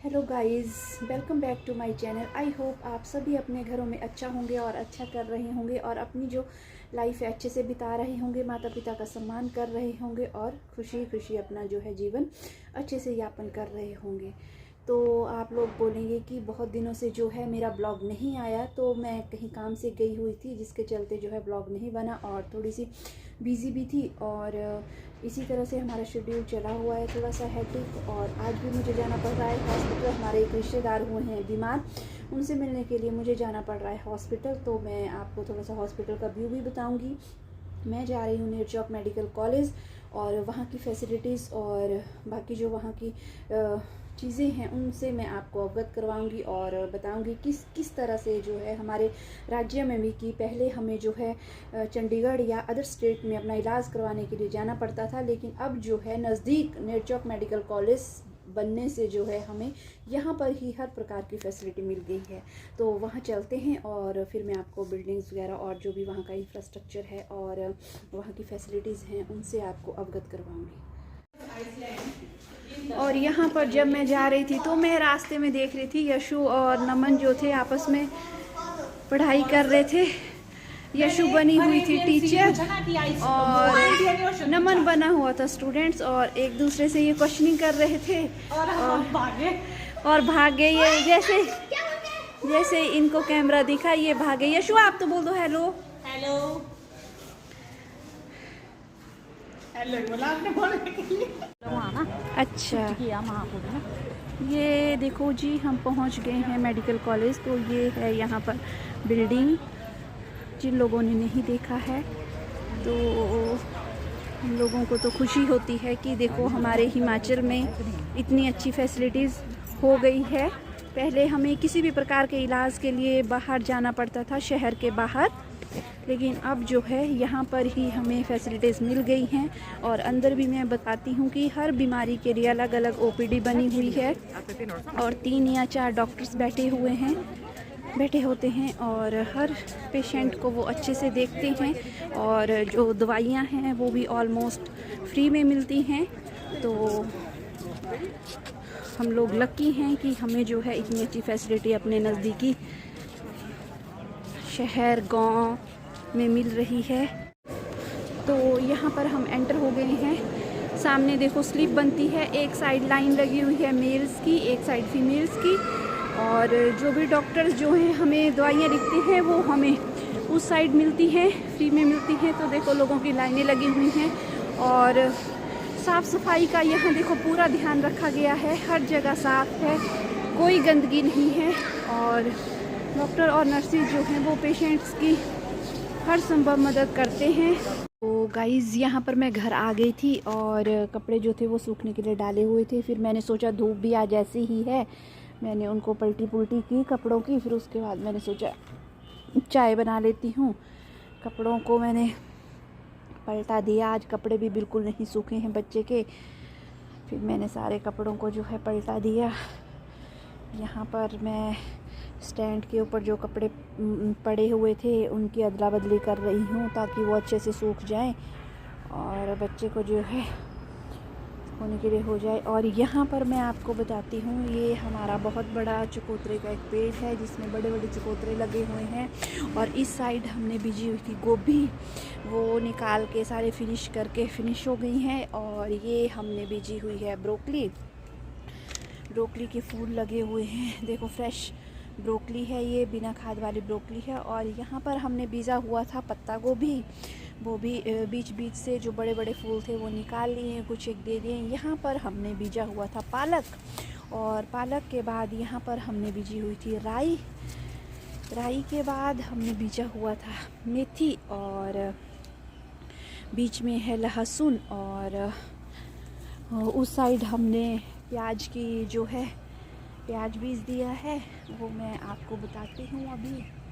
Hello guys, welcome back to my channel. I hope आप सभी अपने घरों में अच्छा होंगे और अच्छा कर रहे होंगे और अपनी जो लाइफ है अच्छे से बिता रहे होंगे, माता पिता का सम्मान कर रहे होंगे और खुशी खुशी अपना जो है जीवन अच्छे से यापन कर रहे होंगे। तो आप लोग बोलेंगे कि बहुत दिनों से जो है मेरा ब्लॉग नहीं आया, तो मैं कहीं काम से गई हुई थी जिसके चलते जो है ब्लॉग नहीं बना और थोड़ी सी बिज़ी भी थी और इसी तरह से हमारा शेड्यूल चला हुआ है थोड़ा सा हेक्टिक। और आज भी मुझे जाना पड़ रहा है हॉस्पिटल। हमारे एक रिश्तेदार हुए हैं बीमार, उनसे मिलने के लिए मुझे जाना पड़ रहा है हॉस्पिटल। तो मैं आपको थोड़ा सा हॉस्पिटल का व्यू भी बताऊंगी। मैं जा रही हूँ नेरचौक मेडिकल कॉलेज और वहाँ की फैसिलिटीज़ और बाकी जो वहाँ की चीज़ें हैं उनसे मैं आपको अवगत करवाऊंगी और बताऊंगी किस तरह से जो है हमारे राज्य में भी कि पहले हमें जो है चंडीगढ़ या अदर स्टेट में अपना इलाज करवाने के लिए जाना पड़ता था, लेकिन अब जो है नज़दीक नेरचौक मेडिकल कॉलेज बनने से जो है हमें यहाँ पर ही हर प्रकार की फैसिलिटी मिल गई है। तो वहाँ चलते हैं और फिर मैं आपको बिल्डिंग्स वगैरह और जो भी वहाँ का इंफ्रास्ट्रक्चर है और वहाँ की फैसिलिटीज़ हैं उनसे आपको अवगत करवाऊँगी। और यहाँ पर जब मैं जा रही थी तो मैं रास्ते में देख रही थी यशु और नमन जो थे आपस में पढ़ाई कर रहे थे। यशु बनी हुई थी टीचर और नमन बना हुआ था स्टूडेंट्स और एक दूसरे से ये क्वेश्चनिंग कर रहे थे और भागे ये जैसे जैसे इनको कैमरा दिखा ये भागे। यशु आप तो बोल दो हेलो हेलो हेलो बोला आपने बोलने के लिए। अच्छा, ये देखो जी हम पहुंच गए हैं मेडिकल कॉलेज। तो ये है यहाँ पर बिल्डिंग, जिन लोगों ने नहीं देखा है तो हम लोगों को तो खुशी होती है कि देखो हमारे हिमाचल में इतनी अच्छी फैसिलिटीज़ हो गई है। पहले हमें किसी भी प्रकार के इलाज के लिए बाहर जाना पड़ता था, शहर के बाहर, लेकिन अब जो है यहाँ पर ही हमें फैसिलिटीज़ मिल गई हैं। और अंदर भी मैं बताती हूँ कि हर बीमारी के लिए अलग अलग ओपीडी बनी हुई है और 3 या 4 डॉक्टर्स बैठे होते हैं और हर पेशेंट को वो अच्छे से देखते हैं और जो दवाइयाँ हैं वो भी ऑलमोस्ट फ्री में मिलती हैं। तो हम लोग लकी हैं कि हमें जो है इतनी अच्छी फैसिलिटी अपने नज़दीकी शहर गांव में मिल रही है। तो यहाँ पर हम एंटर हो गए हैं। सामने देखो स्लिप बनती है, एक साइड लाइन लगी हुई है मेल्स की, एक साइड फीमेल्स की। और जो भी डॉक्टर्स जो हैं हमें दवाइयाँ लिखते हैं वो हमें उस साइड मिलती हैं, फ्री में मिलती हैं। तो देखो लोगों की लाइनें लगी हुई हैं और साफ़ सफाई का यहाँ देखो पूरा ध्यान रखा गया है, हर जगह साफ़ है, कोई गंदगी नहीं है। और डॉक्टर और नर्सेज जो हैं वो पेशेंट्स की हर संभव मदद करते हैं। तो गाइज़ यहाँ पर मैं घर आ गई थी और कपड़े जो थे वो सूखने के लिए डाले हुए थे। फिर मैंने सोचा धूप भी आज ऐसी ही है, मैंने उनको पलटी पुलटी की कपड़ों की। फिर उसके बाद मैंने सोचा चाय बना लेती हूँ। कपड़ों को मैंने पलटा दिया, आज कपड़े भी बिल्कुल नहीं सूखे हैं बच्चे के। फिर मैंने सारे कपड़ों को जो है पलटा दिया। यहाँ पर मैं स्टैंड के ऊपर जो कपड़े पड़े हुए थे उनकी अदला बदली कर रही हूँ ताकि वो अच्छे से सूख जाएं और बच्चे को जो है होने के लिए हो जाए। और यहाँ पर मैं आपको बताती हूँ, ये हमारा बहुत बड़ा चकोतरे का एक पेड़ है जिसमें बड़े बड़े चकोतरे लगे हुए हैं। और इस साइड हमने बीजी हुई थी गोभी, वो निकाल के सारे फिनिश करके फिनिश हो गई हैं। और ये हमने बीजी हुई है ब्रोकली के फूल लगे हुए हैं, देखो फ्रेश ब्रोकली है, ये बिना खाद वाली ब्रोकली है। और यहाँ पर हमने बीजा हुआ था पत्ता गोभी, वो भी बीच बीच से जो बड़े बड़े फूल थे वो निकाल लिए, कुछ एक दे दिए। यहाँ पर हमने बीजा हुआ था पालक और पालक के बाद यहाँ पर हमने बीजी हुई थी राई के बाद हमने बीजा हुआ था मेथी और बीच में है लहसुन। और उस साइड हमने प्याज की जो है प्याज बीज दिया है, वो मैं आपको बताती हूँ। अभी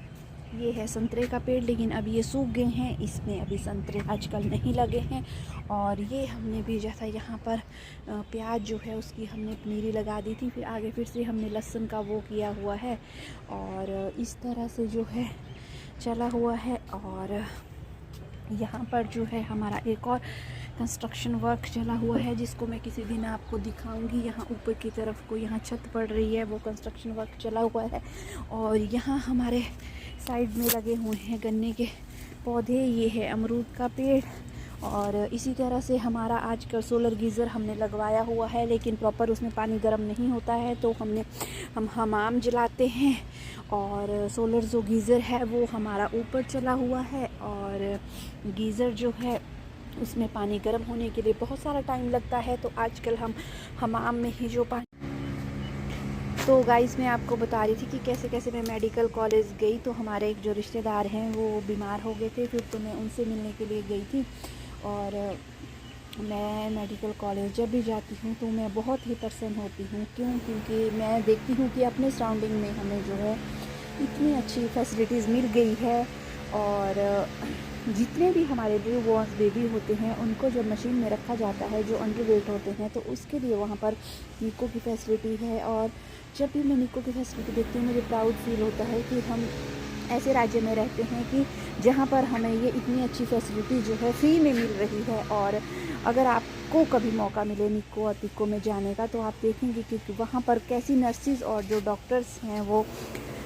ये है संतरे का पेड़, लेकिन अब ये सूख गए हैं, इसमें अभी संतरे आजकल नहीं लगे हैं। और ये हमने बीजा था यहाँ पर प्याज जो है उसकी हमने पनीरी लगा दी थी, फिर आगे फिर से हमने लहसुन का वो किया हुआ है और इस तरह से जो है चला हुआ है। और यहाँ पर जो है हमारा एक और कंस्ट्रक्शन वर्क चला हुआ है जिसको मैं किसी दिन आपको दिखाऊंगी। यहाँ ऊपर की तरफ को यहाँ छत पड़ रही है, वो कंस्ट्रक्शन वर्क चला हुआ है। और यहाँ हमारे साइड में लगे हुए हैं गन्ने के पौधे, ये है अमरूद का पेड़। और इसी तरह से हमारा आजकल सोलर गीज़र हमने लगवाया हुआ है, लेकिन प्रॉपर उसमें पानी गर्म नहीं होता है, तो हम हमाम जलाते हैं। और सोलर जो गीज़र है वो हमारा ऊपर चला हुआ है, और गीज़र जो है उसमें पानी गर्म होने के लिए बहुत सारा टाइम लगता है, तो आजकल हम हमाम में ही जो पानी। तो गाइस मैं आपको बता रही थी कि कैसे कैसे मैं मेडिकल कॉलेज गई। तो हमारे एक जो रिश्तेदार हैं वो बीमार हो गए थे, फिर तो मैं उनसे मिलने के लिए गई थी। और मैं मेडिकल कॉलेज जब भी जाती हूँ तो मैं बहुत ही प्रसन्न होती हूँ। क्यों? क्योंकि मैं देखती हूँ कि अपने सराउंडिंग में हमें जो है इतनी अच्छी फैसिलिटीज़ मिल गई है। और जितने भी हमारे न्यूबॉर्न बेबी होते हैं उनको जब मशीन में रखा जाता है, जो अंडरवेट होते हैं, तो उसके लिए वहाँ पर निको की फैसिलिटी है। और जब भी मैं निको की फैसिलिटी देखती हूँ मुझे प्राउड फील होता है कि हम ऐसे राज्य में रहते हैं कि जहाँ पर हमें ये इतनी अच्छी फैसिलिटी जो है फ्री में मिल रही है। और अगर आपको कभी मौका मिले निको और पिको में जाने का, तो आप देखेंगे कि वहाँ पर कैसी नर्सिस और जो डॉक्टर्स हैं वो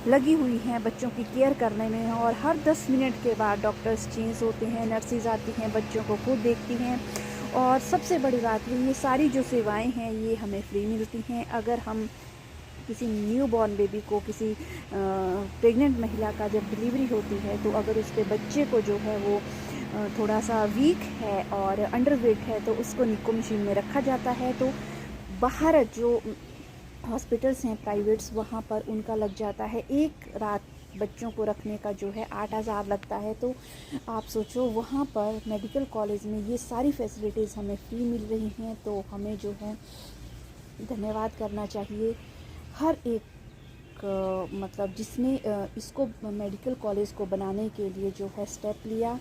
लगी हुई हैं बच्चों की केयर करने में। और हर 10 मिनट के बाद डॉक्टर्स चेंज होते हैं, नर्सिस आती हैं, बच्चों को खुद देखती हैं। और सबसे बड़ी बात है, ये सारी जो सेवाएं हैं ये हमें फ्री मिलती हैं। अगर हम किसी न्यू बॉर्न बेबी को, किसी प्रेग्नेंट महिला का जब डिलीवरी होती है, तो अगर उसके बच्चे को जो है वो थोड़ा सा वीक है और अंडरवेट है, तो उसको निको मशीन में रखा जाता है। तो बाहर जो हॉस्पिटल्स हैं प्राइवेट्स, वहाँ पर उनका लग जाता है एक रात बच्चों को रखने का जो है 8,000 लगता है। तो आप सोचो वहाँ पर मेडिकल कॉलेज में ये सारी फैसिलिटीज़ हमें फ्री मिल रही हैं, तो हमें जो है धन्यवाद करना चाहिए हर एक मतलब जिसने इसको मेडिकल कॉलेज को बनाने के लिए जो है स्टेप लिया।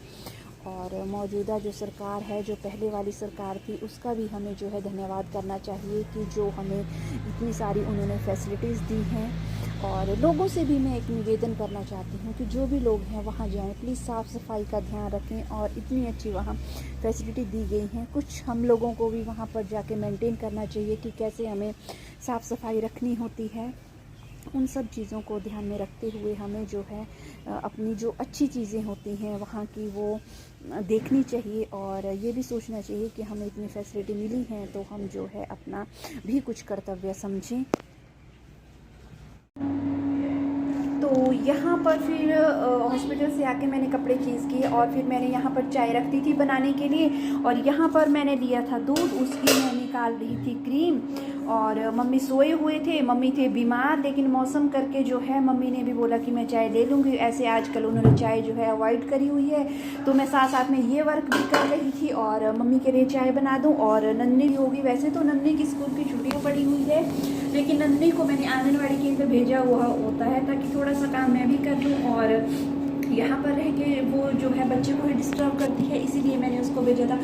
और मौजूदा जो सरकार है, जो पहले वाली सरकार थी, उसका भी हमें जो है धन्यवाद करना चाहिए कि जो हमें इतनी सारी उन्होंने फैसिलिटीज़ दी हैं। और लोगों से भी मैं एक निवेदन करना चाहती हूँ कि जो भी लोग हैं वहाँ जाएं, प्लीज़ साफ़ सफाई का ध्यान रखें। और इतनी अच्छी वहाँ फैसिलिटी दी गई हैं, कुछ हम लोगों को भी वहाँ पर जाके मेंटेन करना चाहिए कि कैसे हमें साफ़ सफाई रखनी होती है। उन सब चीज़ों को ध्यान में रखते हुए हमें जो है अपनी जो अच्छी चीज़ें होती हैं वहाँ की वो देखनी चाहिए। और ये भी सोचना चाहिए कि हमें इतनी फैसिलिटी मिली हैं, तो हम जो है अपना भी कुछ कर्तव्य समझें। तो यहाँ पर फिर हॉस्पिटल से आके मैंने कपड़े चेंज किए, और फिर मैंने यहाँ पर चाय रख दी थी बनाने के लिए। और यहाँ पर मैंने लिया था दूध, उसकी मैं निकाल रही थी क्रीम। और मम्मी सोए हुए थे, मम्मी थे बीमार, लेकिन मौसम करके जो है मम्मी ने भी बोला कि मैं चाय ले लूँगी। ऐसे आजकल उन्होंने चाय जो है अवॉइड करी हुई है, तो मैं साथ साथ में ये वर्क भी कर रही थी और मम्मी के लिए चाय बना दूँ। और नन्ही होगी, वैसे तो नन्ही की स्कूल की छुट्टियाँ पड़ी हुई है, लेकिन नन्ही को मैंने आंगनवाड़ी केंद्र भेजा हुआ होता है ताकि थोड़ा सा काम मैं भी कर लूँ। और यहाँ पर रह के वो जो है बच्चे को ही डिस्टर्ब करती है, इसीलिए मैंने उसको भेजा था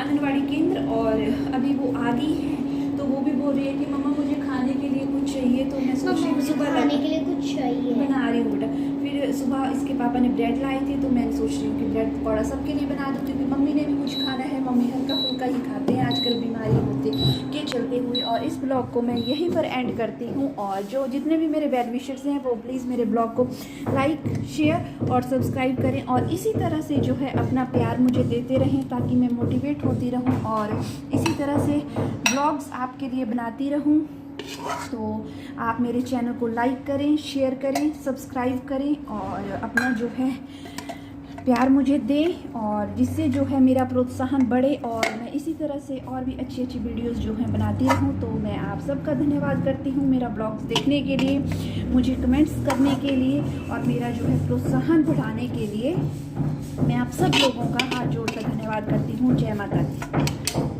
आंगनवाड़ी केंद्र। और अभी वो आ गई है, तो वो भी बोल रही है कि मम्मा मुझे खाने के लिए कुछ चाहिए। तो मैं सोच रही हूँ सुबह खाने के लिए कुछ चाहिए, बना रही हूँ बेटा। फिर सुबह इसके पापा ने ब्रेड लाए थे, तो मैंने सोच रही हूँ कि ब्रेड पकौड़ा सबके लिए बना दूँ, क्योंकि मम्मी ने भी कुछ खाना है। मम्मी हल्का फुल्का ही खाते हैं आजकल बीमारी होते के चलते हुए। और इस ब्लॉग को मैं यहीं पर एंड करती हूँ। और जो जितने भी मेरे वेल विशर्स हैं वो प्लीज़ मेरे ब्लॉग को लाइक, शेयर और सब्सक्राइब करें। और इसी तरह से जो है अपना प्यार मुझे देते रहें, ताकि मैं मोटिवेट होती रहूँ और इसी तरह से ब्लॉग्स आपके लिए बनाती रहूँ। तो आप मेरे चैनल को लाइक करें, शेयर करें, सब्सक्राइब करें और अपना जो है प्यार मुझे दें, और जिससे जो है मेरा प्रोत्साहन बढ़े और मैं इसी तरह से और भी अच्छी अच्छी वीडियोस जो हैं बनाती रहूं। तो मैं आप सबका धन्यवाद करती हूं मेरा ब्लॉग्स देखने के लिए, मुझे कमेंट्स करने के लिए और मेरा जो है प्रोत्साहन बढ़ाने के लिए। मैं आप सब लोगों का हाथ जोड़कर धन्यवाद करती हूँ। जय माता दी।